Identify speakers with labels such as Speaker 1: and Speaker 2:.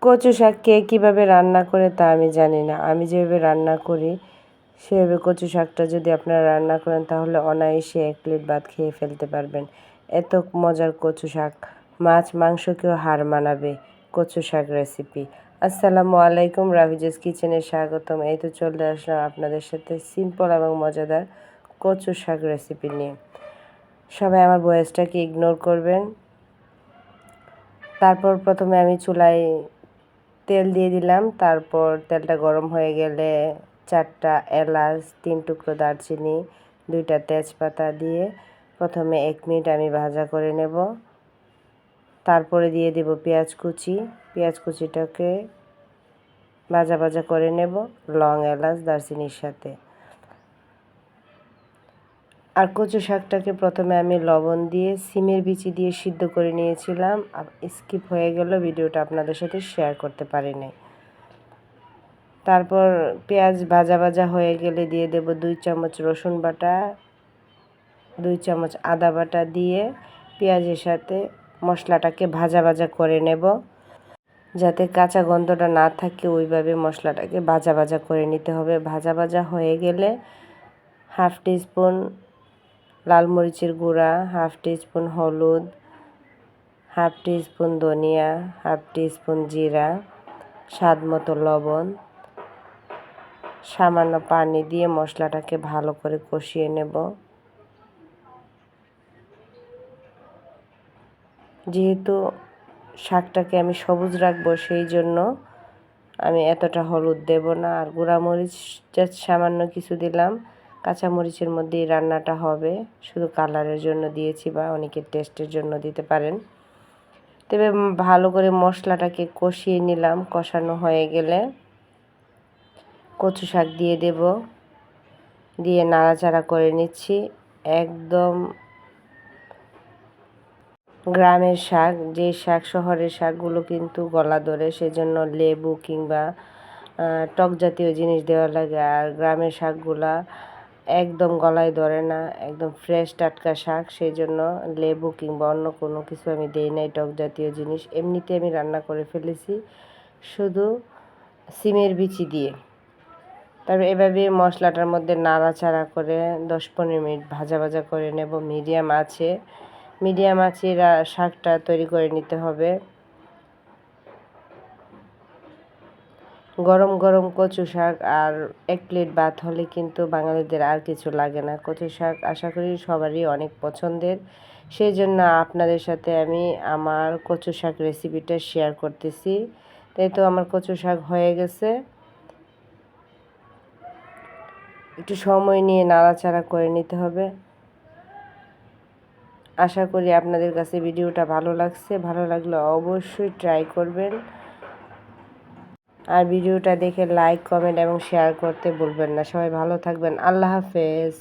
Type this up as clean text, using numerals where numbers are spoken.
Speaker 1: কচু শাক কে কীভাবে রান্না করে তা আমি জানি না। আমি যেভাবে রান্না করি সেভাবে কচু শাকটা যদি আপনারা রান্না করেন তাহলে অনায়াসে 1 প্লেট ভাত খেয়ে ফেলতে পারবেন। এত মজার কচু শাক, মাছ মাংসকেও হার মানাবে কচু শাক রেসিপি। আসসালামু আলাইকুম, রাভিজাস কিচেনে স্বাগতম। এই তো চলে আসলাম আপনাদের সাথে সিম্পল এবং মজাদার কচু শাক রেসিপি নিয়ে। সবাই আমার ভয়েসটাকে ইগনোর করবেন। তারপর প্রথমে আমি চুলায় তেল দিয়ে দিলাম। তারপর তেলটা গরম হয়ে গেলে 4টা এলাচ, 3 টুকরো দারচিনি, 2টা তেজপাতা দিয়ে প্রথমে 1 মিনিট আমি ভাজা করে নেব। তারপরে দিয়ে দেব পেঁয়াজ কুচি। পেঁয়াজ কুচিটাকে ভাজা করে নেব লং, এলাচ, দারচিনির সাথে। আর কচু শাকটাকে প্রথমে আমি লবণ দিয়ে সিমের বিচি দিয়ে সিদ্ধ করে নিয়েছিলাম। স্কিপ হয়ে গেল, ভিডিওটা আপনাদের সাথে শেয়ার করতে পারি নাই। তারপর পেঁয়াজ ভাজা হয়ে গেলে দিয়ে দেব 2 চামচ রসুন বাটা, 2 চামচ আদা বাটা দিয়ে পেঁয়াজের সাথে মশলাটাকে ভাজা করে নেব। যাতে কাঁচা গন্ধটা না থাকে ওইভাবে মশলাটাকে ভাজা করে নিতে হবে। ভাজা হয়ে গেলে 1/2 টিস্পুন লাল মরিচের গুঁড়া, 1/2 টিস্পুন হলুদ, 1/2 টিস্পুন ধনিয়া, 1/2 টিস্পুন জিরা, স্বাদ মতো লবণ, সামান্য পানি দিয়ে মশলাটাকে ভালো করে কষিয়ে নেব। যেহেতু শাকটাকে আমি সবুজ রাখবো সেই জন্য আমি এতটা হলুদ দেব না। আর গুঁড়া মরিচ জাস্ট সামান্য কিছু দিলাম। কাঁচা মরিচের মধ্যেই রান্নাটা হবে, শুধু কালারের জন্য দিয়েছি বা অনেকের টেস্টের জন্য দিতে পারেন। তবে ভালো করে মশলাটাকে কষিয়ে নিলাম। কষানো হয়ে গেলে কচু শাক দিয়ে দেব, দিয়ে নাড়াচাড়া করে নিচ্ছি। একদম গ্রামের শাক, যে শাক শহরের শাকগুলো কিন্তু গলা ধরে, সেজন্য লেবু কিংবা টক জাতীয় জিনিস দেওয়া লাগে। আর গ্রামের শাকগুলা একদম গলায় ধরে না, একদম ফ্রেশ টাটকা শাক, সেই জন্য লেবু কিংবা অন্য কোনো কিছু আমি দেই নাই, টক জাতীয় জিনিস। এমনিতে আমি রান্না করে ফেলেছি শুধু সিমের বিচি দিয়ে। তারপর এভাবে মশলাটার মধ্যে নাড়াচাড়া করে 10-15 মিনিট ভাজা করে নেব মিডিয়াম আছে শাকটা তৈরি করে নিতে হবে। গরম কচু শাক আর 1 প্লেট ভাত হলে কিন্তু বাঙালিদের আর কিছু লাগে না। কচু শাক আশা করি সবারই অনেক পছন্দের, সেই জন্য আপনাদের সাথে আমি আমার কচু শাক রেসিপিটা শেয়ার করতেছি। তাই তো আমার কচু শাক হয়ে গেছে। একটু সময় নিয়ে নাড়াচাড়া করে নিতে হবে। আশা করি আপনাদের কাছে ভিডিওটা ভালো লাগছে। ভালো লাগলে অবশ্যই ট্রাই করবেন। আর ভিডিওটা দেখে লাইক, কমেন্ট এবং শেয়ার করতে ভুলবেন না। সবাই ভালো থাকবেন। আল্লাহ হাফেজ।